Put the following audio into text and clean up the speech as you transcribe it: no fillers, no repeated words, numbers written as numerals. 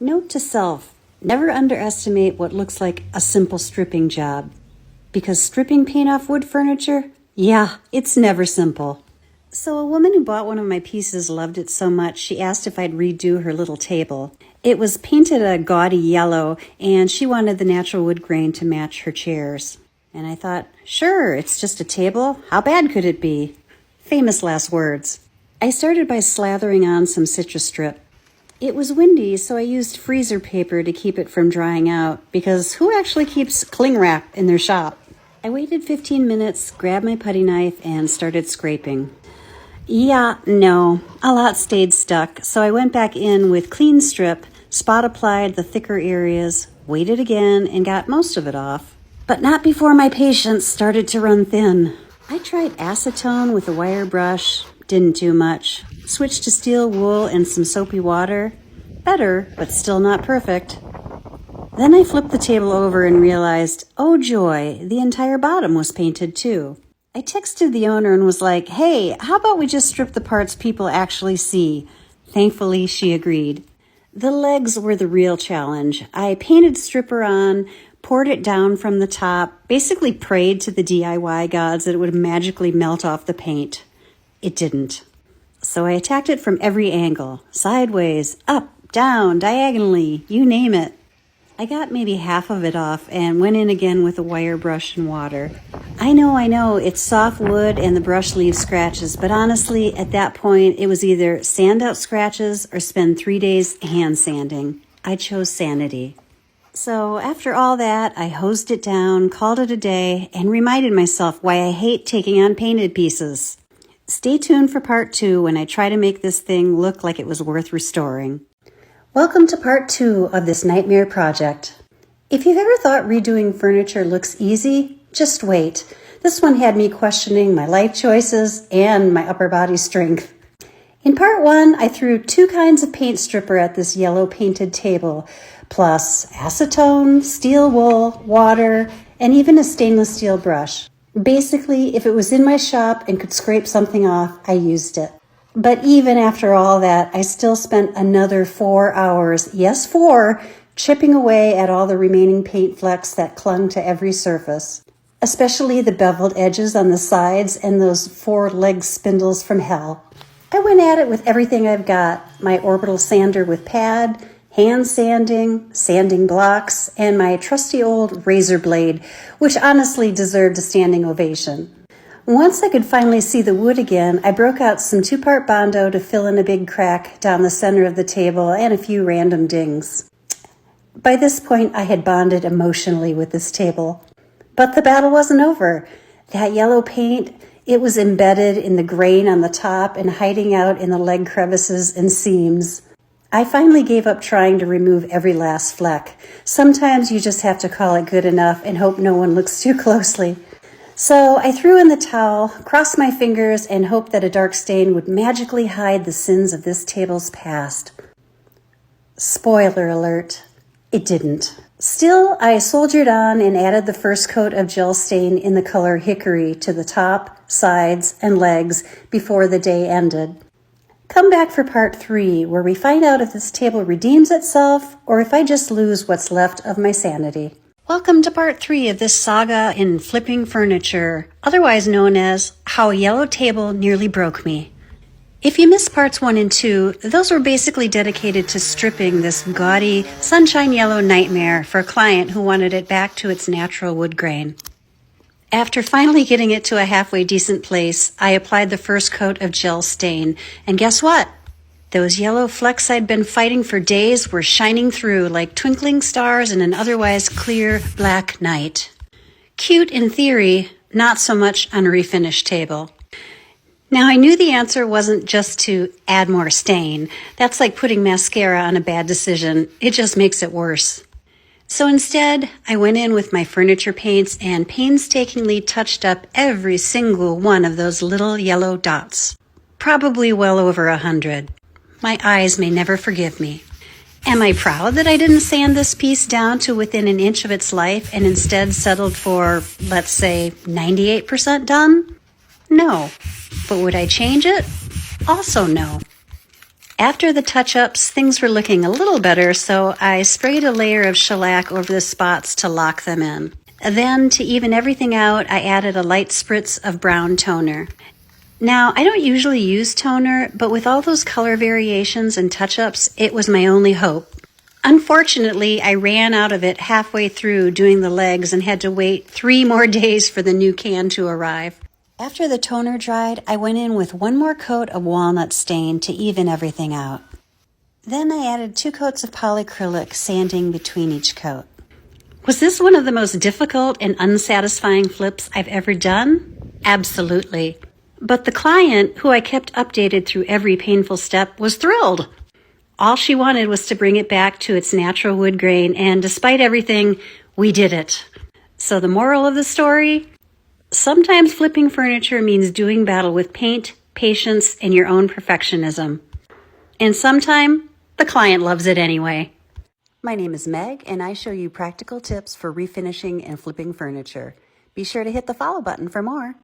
Note to self, never underestimate what looks like a simple stripping job. Because stripping paint off wood furniture, yeah, it's never simple. So a woman who bought one of my pieces loved it so much she asked if I'd redo her little table. It was painted a gaudy yellow and she wanted the natural wood grain to match her chairs. And I thought, sure, it's just a table. How bad could it be? Famous last words. I started by slathering on some CitriStrip. It was windy, so I used freezer paper to keep it from drying out, because who actually keeps cling wrap in their shop? I waited 15 minutes, grabbed my putty knife, and started scraping. A lot stayed stuck, so I went back in with KleanStrip, spot applied the thicker areas, waited again, and got most of it off. But not before my patience started to run thin. I tried acetone with a wire brush, didn't do much. Switched to steel wool and some soapy water. Better, but still not perfect. Then I flipped the table over and realized, oh joy, the entire bottom was painted too. I texted the owner and was like, hey, how about we just strip the parts people actually see? Thankfully, she agreed. The legs were the real challenge. I painted stripper on, poured it down from the top, basically prayed to the DIY gods that it would magically melt off the paint. It didn't. So I attacked it from every angle, sideways, up, down, diagonally, you name it. I got maybe half of it off and went in again with a wire brush and water. I know, it's soft wood and the brush leaves scratches, but honestly, at that point, it was either sand out scratches or spend 3 days hand sanding. I chose sanity. So after all that, I hosed it down, called it a day, and reminded myself why I hate taking on painted pieces. Stay tuned for part 2 when I try to make this thing look like it was worth restoring. Welcome to part 2 of this nightmare project. If you've ever thought redoing furniture looks easy, just wait. This one had me questioning my life choices and my upper body strength. In part 1, I threw 2 kinds of paint stripper at this yellow painted table, plus acetone, steel wool, water, and even a stainless steel brush. Basically, if it was in my shop and could scrape something off, I used it. But even after all that, I still spent another 4 hours, yes 4, chipping away at all the remaining paint flecks that clung to every surface, especially the beveled edges on the sides and those 4-leg spindles from hell. I went at it with everything I've got, my orbital sander with pad, hand sanding, sanding blocks, and my trusty old razor blade, which honestly deserved a standing ovation. Once I could finally see the wood again, I broke out some 2-part Bondo to fill in a big crack down the center of the table and a few random dings. By this point, I had bonded emotionally with this table. But the battle wasn't over. That yellow paint, it was embedded in the grain on the top and hiding out in the leg crevices and seams. I finally gave up trying to remove every last fleck. Sometimes you just have to call it good enough and hope no one looks too closely. So I threw in the towel, crossed my fingers, and hoped that a dark stain would magically hide the sins of this table's past. Spoiler alert, it didn't. Still, I soldiered on and added the first coat of gel stain in the color hickory to the top, sides, and legs before the day ended. Come back for part 3, where we find out if this table redeems itself or if I just lose what's left of my sanity. Welcome to part 3 of this saga in flipping furniture, otherwise known as How a Yellow Table Nearly Broke Me. If you missed parts 1 and 2, those were basically dedicated to stripping this gaudy, sunshine yellow nightmare for a client who wanted it back to its natural wood grain. After finally getting it to a halfway decent place, I applied the first coat of gel stain, and guess what? Those yellow flecks I'd been fighting for days were shining through like twinkling stars in an otherwise clear black night. Cute in theory, not so much on a refinished table. Now I knew the answer wasn't just to add more stain. That's like putting mascara on a bad decision. It just makes it worse. So instead, I went in with my furniture paints and painstakingly touched up every single one of those little yellow dots. Probably well over 100. My eyes may never forgive me. Am I proud that I didn't sand this piece down to within an inch of its life and instead settled for, let's say, 98% done? No. But would I change it? Also no. After the touch-ups, things were looking a little better, so I sprayed a layer of shellac over the spots to lock them in. Then, to even everything out, I added a light spritz of brown toner. Now, I don't usually use toner, but with all those color variations and touch-ups, it was my only hope. Unfortunately, I ran out of it halfway through doing the legs and had to wait 3 more days for the new can to arrive. After the toner dried, I went in with 1 more coat of walnut stain to even everything out. Then I added 2 coats of polyacrylic, sanding between each coat. Was this one of the most difficult and unsatisfying flips I've ever done? Absolutely. But the client, who I kept updated through every painful step, was thrilled. All she wanted was to bring it back to its natural wood grain, and despite everything, we did it. So the moral of the story? Sometimes flipping furniture means doing battle with paint, patience, and your own perfectionism. And sometimes the client loves it anyway. My name is Meg, and I show you practical tips for refinishing and flipping furniture. Be sure to hit the follow button for more.